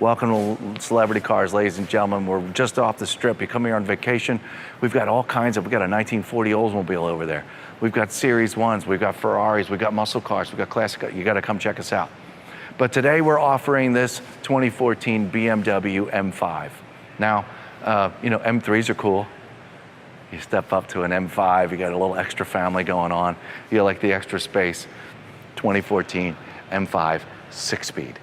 Welcome to Celebrity Cars, ladies and gentlemen. We're just off the strip. You come here on vacation. We've got all kinds of, we've got a 1940 Oldsmobile over there. We've got Series 1s, we've got Ferraris, we've got muscle cars, we've got classic, you gotta come check us out. But today we're offering this 2014 BMW M5. Now, you know, M3s are cool. You step up to an M5, you got a little extra family going on. You like the extra space. 2014 M5 6-speed.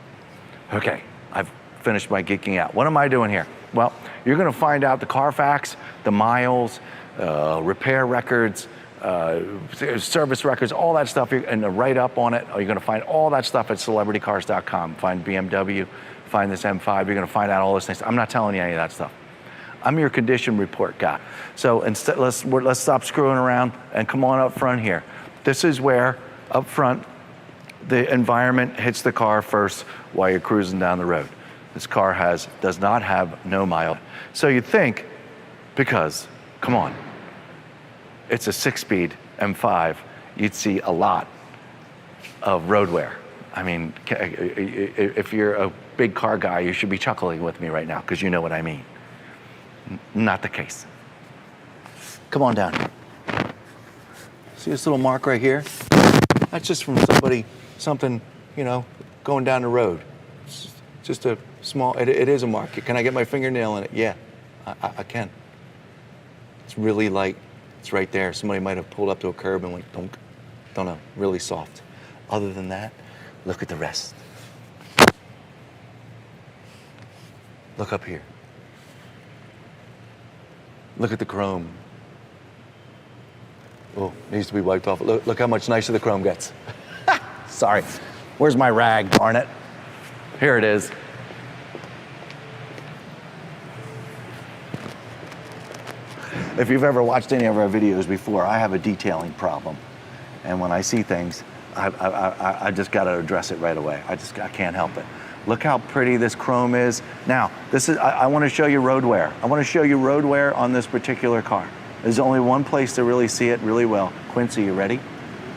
Okay, I've finished my geeking out. What am I doing here? Well, you're gonna find out the Carfax, the miles, repair records, service records, all that stuff, and the write-up on it. You're gonna find all that stuff at celebritycars.com. Find BMW, find this M5, you're gonna find out all those things. I'm not telling you any of that stuff. I'm your condition report guy. So instead, let's stop screwing around and come on up front here. This is where, up front, the environment hits the car first while you're cruising down the road. This car does not have no mile. So you'd think, because, come on, it's a 6-speed M5, you'd see a lot of road wear. I mean, if you're a big car guy, you should be chuckling with me right now, because you know what I mean. Not the case. Come on down here. See this little mark right here? That's just from something, you know, going down the road. It's just a small, it is a mark. Can I get my fingernail in it? Yeah, I can. It's really light. It's right there. Somebody might have pulled up to a curb and went, don't know, really soft. Other than that, look at the rest. Look up here. Look at the chrome. Oh, needs to be wiped off. Look how much nicer the chrome gets. Sorry. Where's my rag, darn it? Here it is. If you've ever watched any of our videos before, I have a detailing problem. And when I see things, I just gotta address it right away. I can't help it. Look how pretty this chrome is. Now, I wanna show you road wear. I wanna show you road wear on this particular car. There's only one place to really see it really well. Quincy, you ready?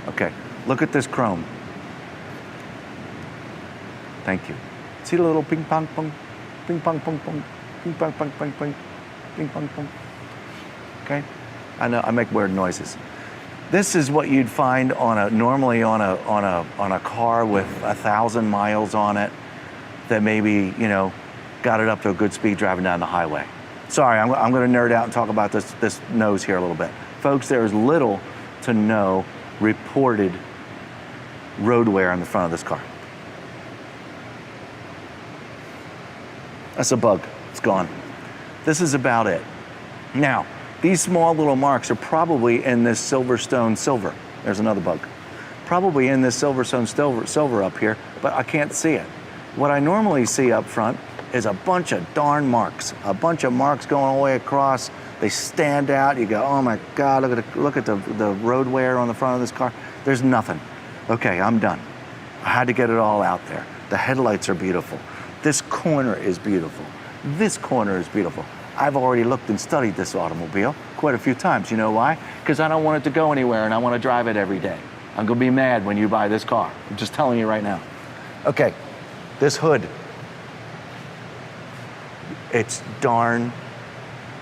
Okay, look at this chrome. Thank you. See the little ping pong pong, ping pong pong pong, ping pong pong pong pong, ping pong pong. Okay, I know I make weird noises. This is what you'd find normally on a car with 1,000 miles on it that maybe, you know, got it up to a good speed driving down the highway. Sorry, I'm going to nerd out and talk about this nose here a little bit. Folks, there is little to no reported road wear on the front of this car. That's a bug. It's gone. This is about it. Now, these small little marks are probably in this Silverstone silver. There's another bug. Probably in this Silverstone silver up here, but I can't see it. What I normally see up front is a bunch of darn marks. A bunch of marks going all the way across. They stand out. You go, oh my God, look at the road wear on the front of this car. There's nothing. Okay, I'm done. I had to get it all out there. The headlights are beautiful. This corner is beautiful. This corner is beautiful. I've already looked and studied this automobile quite a few times. You know why? Because I don't want it to go anywhere and I want to drive it every day. I'm gonna be mad when you buy this car. I'm just telling you right now. Okay, this hood. It's darn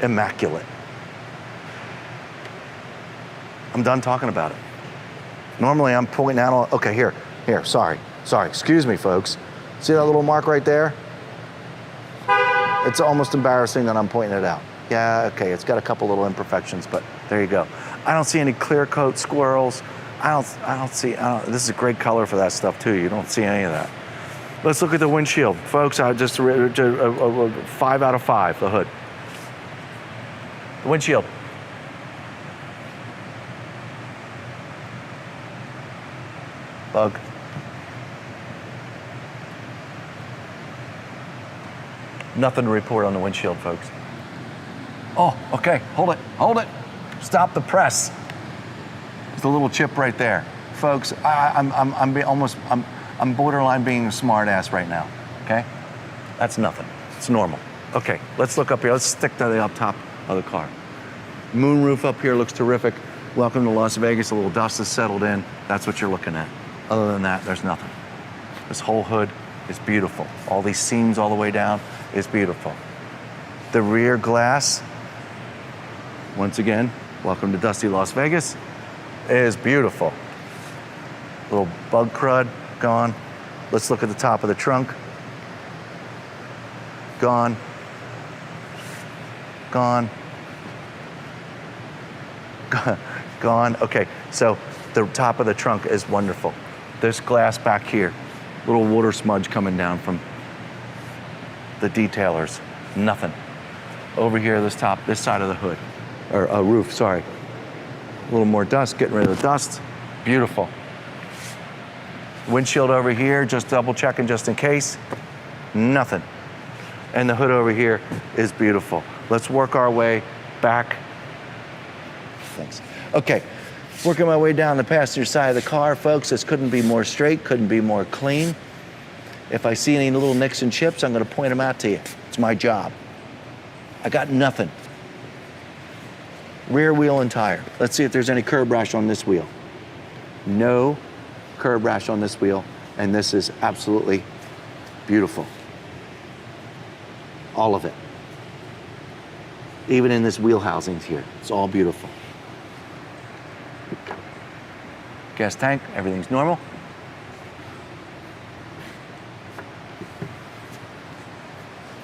immaculate. I'm done talking about it. Normally I'm pointing out all, okay, here, sorry, excuse me folks. See that little mark right there? It's almost embarrassing that I'm pointing it out. Yeah, okay, it's got a couple little imperfections, but there you go. I don't see any clear coat squirrels. This is a great color for that stuff too. You don't see any of that. Let's look at the windshield. Folks, I just 5 out of 5, the hood. The windshield. Bug. Nothing to report on the windshield, folks. Oh, okay, hold it. Stop the press. There's a little chip right there. Folks, I'm borderline being a smart ass right now, okay? That's nothing, it's normal. Okay, let's look up here. Let's stick to the up top of the car. Moonroof up here looks terrific. Welcome to Las Vegas, a little dust has settled in. That's what you're looking at. Other than that, there's nothing. This whole hood, is beautiful. All these seams all the way down is beautiful. The rear glass, once again, welcome to dusty Las Vegas, is beautiful. Little bug crud, gone. Let's look at the top of the trunk. Gone. Gone. Gone. Okay, so the top of the trunk is wonderful. This glass back here, little water smudge coming down from the detailers, nothing. Over here, this side of the hood, or roof, sorry. A little more dust, getting rid of the dust. Beautiful. Windshield over here, just double checking just in case. Nothing. And the hood over here is beautiful. Let's work our way back. Thanks. Okay, working my way down the passenger side of the car, folks. This couldn't be more straight, couldn't be more clean. If I see any little nicks and chips, I'm gonna point them out to you. It's my job. I got nothing. Rear wheel and tire. Let's see if there's any curb rash on this wheel. No curb rash on this wheel, and this is absolutely beautiful. All of it. Even in this wheel housings here, it's all beautiful. Gas tank, everything's normal.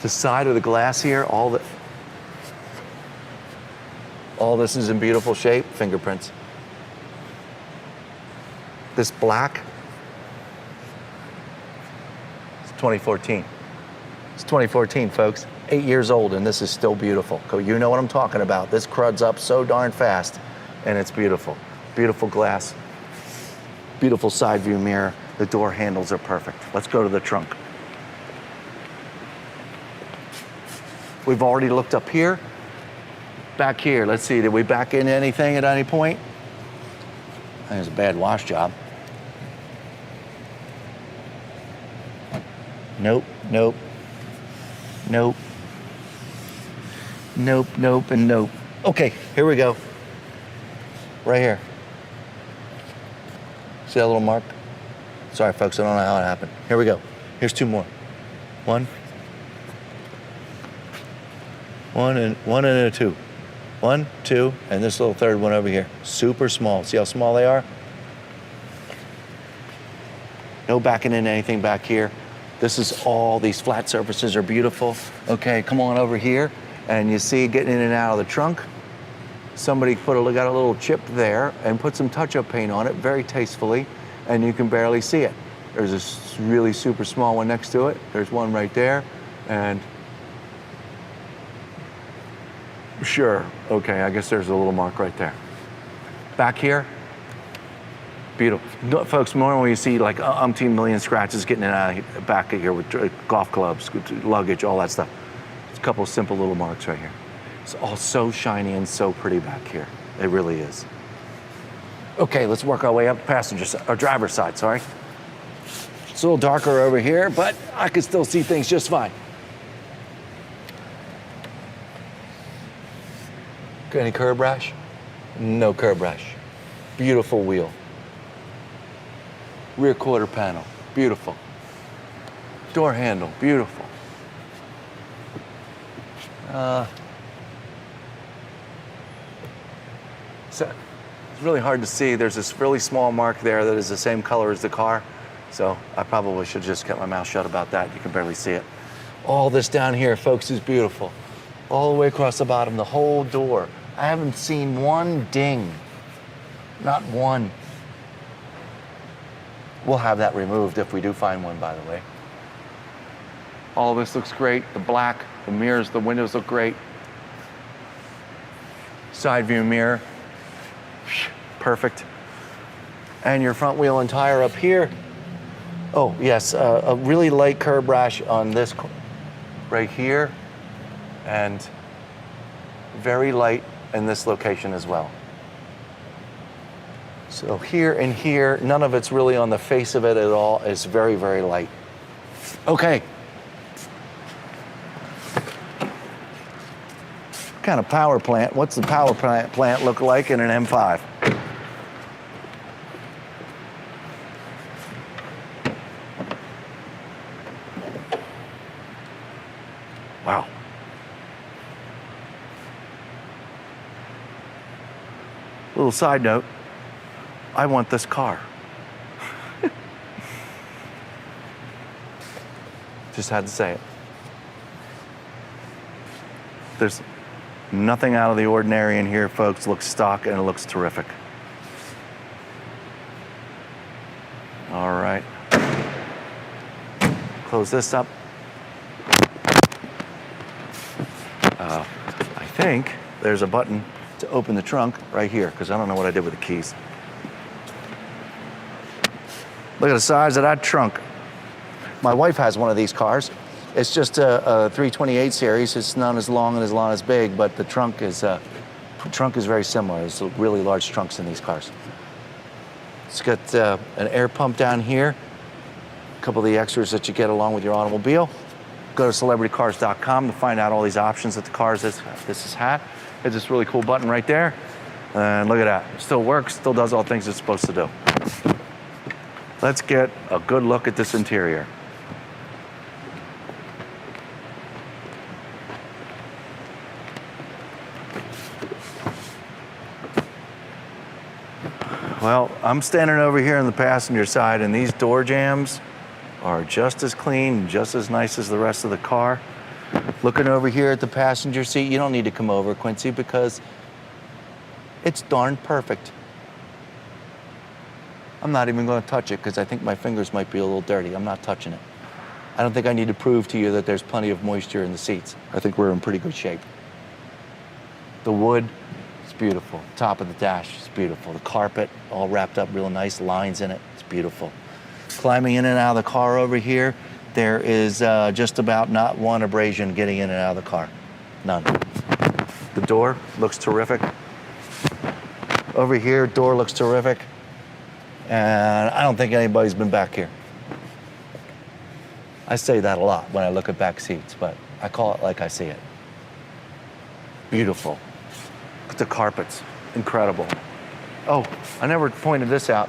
The side of the glass here, all this is in beautiful shape, fingerprints. This black, it's 2014. It's 2014, folks. 8 years old, and this is still beautiful. You know what I'm talking about. This crud's up so darn fast, and it's beautiful. Beautiful glass, beautiful side view mirror. The door handles are perfect. Let's go to the trunk. We've already looked up here. Back here, let's see, did we back in anything at any point? I think it's a bad wash job. Nope, nope, nope, nope, nope, and nope. Okay, here we go. Right here. See that little mark? Sorry, folks, I don't know how it happened. Here we go. Here's two more. One and a two. 1, 2, and this little third one over here. Super small. See how small they are? No backing into anything back here. This is all, these flat surfaces are beautiful. Okay, come on over here, and you see getting in and out of the trunk. Somebody got a little chip there and put some touch-up paint on it very tastefully, and you can barely see it. There's a really super small one next to it. There's one right there, and sure, okay, I guess there's a little mark right there. Back here, beautiful. No, folks, normally you see like umpteen million scratches getting in and out of back of here with golf clubs, luggage, all that stuff. It's a couple of simple little marks right here. It's all so shiny and so pretty back here. It really is. Okay, let's work our way up passenger side, or driver's side, sorry. It's a little darker over here, but I can still see things just fine. Any curb rash? No curb rash. Beautiful wheel. Rear quarter panel, beautiful. Door handle, beautiful. So it's really hard to see. There's this really small mark there that is the same color as the car. So I probably should just kept my mouth shut about that. You can barely see it. All this down here, folks, is beautiful. All the way across the bottom, the whole door. I haven't seen one ding, not one. We'll have that removed if we do find one, by the way. All of this looks great. The black, the mirrors, the windows look great. Side view mirror, perfect. And your front wheel and tire up here. Oh, yes, a really light curb rash on this right here, and very light in this location as well. So here and here, none of it's really on the face of it at all. It's very, very light. Okay. What kind of power plant? What's the power plant look like in an M5? Wow. Little side note, I want this car. Just had to say it. There's nothing out of the ordinary in here, folks. It looks stock and it looks terrific. All right. Close this up. I think there's a button to open the trunk right here, because I don't know what I did with the keys. Look at the size of that trunk. My wife has one of these cars. It's just a 328 series. It's not as long and as big, but the trunk is very similar. There's really large trunks in these cars. It's got an air pump down here, a couple of the extras that you get along with your automobile. Go to celebritycars.com to find out all these options that the cars this has had. There's this really cool button right there. And look at that. It still works, still does all the things it's supposed to do. Let's get a good look at this interior. Well, I'm standing over here on the passenger side, and these door jambs are just as clean, just as nice as the rest of the car. Looking over here at the passenger seat, you don't need to come over, Quincy, because it's darn perfect. I'm not even going to touch it because I think my fingers might be a little dirty. I'm not touching it. I don't think I need to prove to you that there's plenty of moisture in the seats. I think we're in pretty good shape. The wood, it's beautiful. Top of the dash is beautiful. The carpet, all wrapped up real nice, lines in it. It's beautiful. Climbing in and out of the car over here, there is just about not one abrasion getting in and out of the car. None. The door looks terrific. Over here, door looks terrific. And I don't think anybody's been back here. I say that a lot when I look at back seats, but I call it like I see it. Beautiful. Look at the carpets, incredible. Oh, I never pointed this out.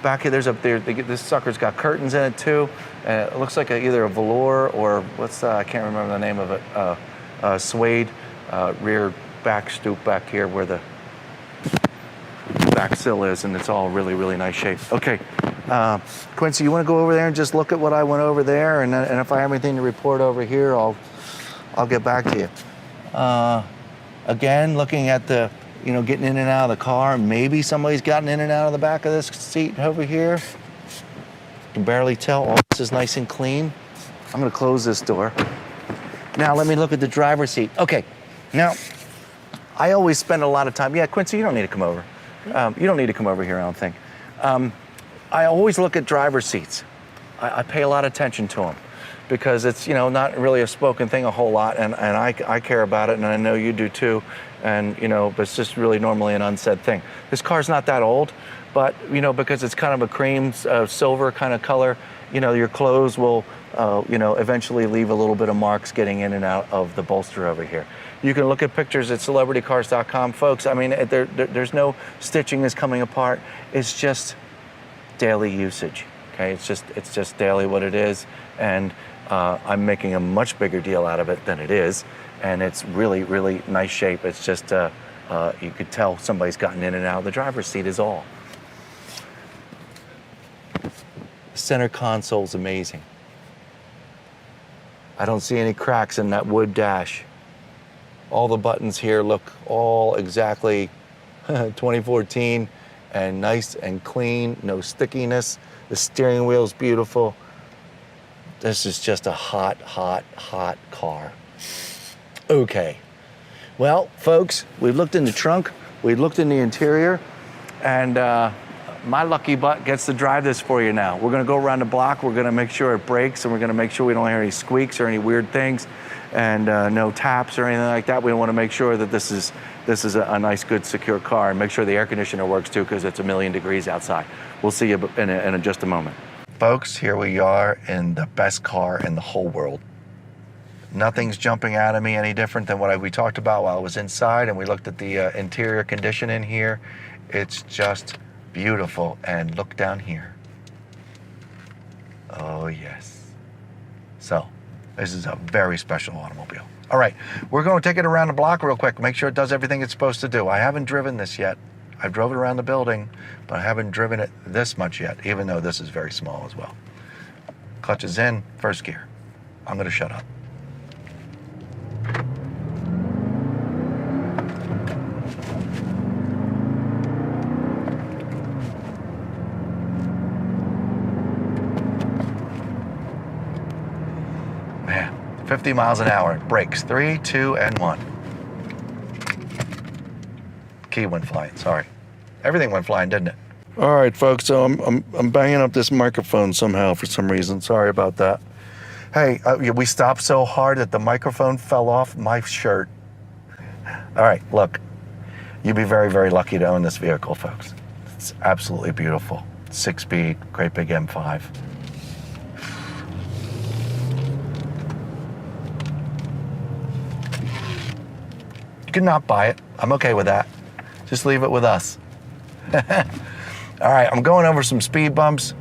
Back here, this sucker's got curtains in it too. And it looks like either a velour or I can't remember the name of it, suede rear back stoop back here where the back sill is, and it's all really, really nice shape. Okay, Quincy, you want to go over there and just look at what I went over there, and if I have anything to report over here, I'll get back to you. Again, looking at the, getting in and out of the car. Maybe somebody's gotten in and out of the back of this seat over here. You can barely tell. All this is nice and clean. I'm going to close this door. Now let me look at the driver's seat. Okay, now I always spend a lot of time. Yeah, Quincy, you don't need to come over. You don't need to come over here, I don't think. I always look at driver's seats. I pay a lot of attention to them because it's, not really a spoken thing a whole lot, and I care about it, and I know you do too, and, but it's just really normally an unsaid thing. This car's not that old, but, because it's kind of a cream, silver kind of color, your clothes will, eventually leave a little bit of marks getting in and out of the bolster over here. You can look at pictures at celebritycars.com, folks. I mean, there's no stitching is coming apart. It's just daily usage. Okay, it's just daily what it is, and I'm making a much bigger deal out of it than it is, and it's really, really nice shape. It's just you could tell somebody's gotten in and out of the driver's seat is all. The center console's amazing. I don't see any cracks in that wood dash. All the buttons here look all exactly 2014 and nice and clean, no stickiness. The steering wheel's beautiful. This is just a hot, hot, hot car. Okay. Well, folks, we've looked in the trunk, we've looked in the interior, and my lucky butt gets to drive this for you now. We're gonna go around the block, we're gonna make sure it brakes, and we're gonna make sure we don't hear any squeaks or any weird things, and no taps or anything like that. We want to make sure that this is a nice, good, secure car, and make sure the air conditioner works too, because it's 1,000,000 degrees outside. We'll see you in just a moment. Folks, here we are in the best car in the whole world. Nothing's jumping out at me any different than what we talked about while I was inside, and we looked at the interior condition in here. It's just beautiful. And look down here. Oh yes. So this is a very special automobile. All right, we're going to take it around the block real quick, make sure it does everything it's supposed to do. I haven't driven this yet. I've drove it around the building, but I haven't driven it this much yet, even though this is very small as well. Clutch is in, first gear. I'm going to shut up. Man, 50 miles an hour. Brakes, 3, 2, and 1. Key went flying, sorry. Everything went flying, didn't it? All right, folks, so I'm banging up this microphone somehow for some reason. Sorry about that. Hey, we stopped so hard that the microphone fell off my shirt. All right, look, you'd be very, very lucky to own this vehicle, folks. It's absolutely beautiful. 6-speed, great big M5. You can not buy it. I'm okay with that. Just leave it with us. All right, I'm going over some speed bumps.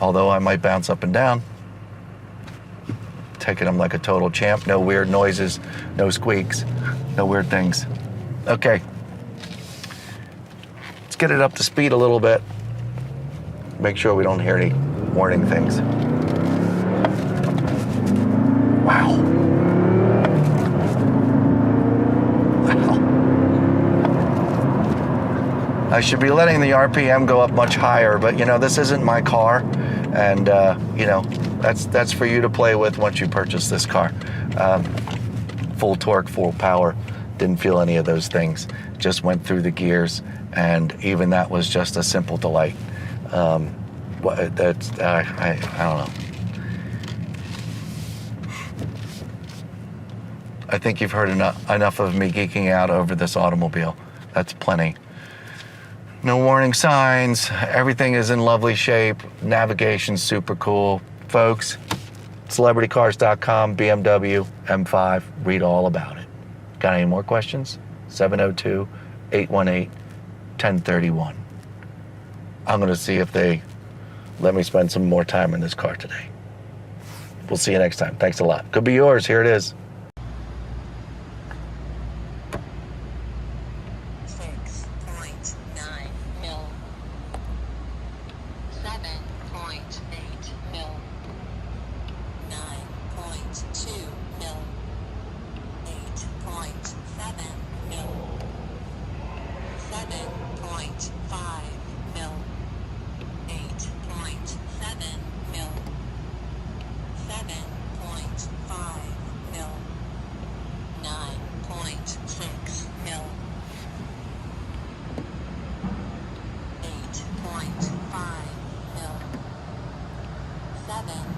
Although I might bounce up and down. Taking them like a total champ. No weird noises, no squeaks, no weird things. Okay. Let's get it up to speed a little bit. Make sure we don't hear any warning things. Wow. I should be letting the RPM go up much higher, but you know, this isn't my car, and you know, that's for you to play with once you purchase this car. Full torque, full power, didn't feel any of those things. Just went through the gears, and even that was just a simple delight. I don't know. I think you've heard enough of me geeking out over this automobile. That's plenty. No warning signs, everything is in lovely shape, navigation's super cool. Folks, celebritycars.com, BMW M5, read all about it. Got any more questions? 702-818-1031. I'm gonna see if they let me spend some more time in this car today. We'll see you next time. Thanks a lot. Could be yours, here it is. 6.9 mil. 7.8 mil. 9.2 mil. 8.7 mil. 7.5 mil. 8.7 mil. 7.5 mil. 9.6 mil. 8.5 mil. 7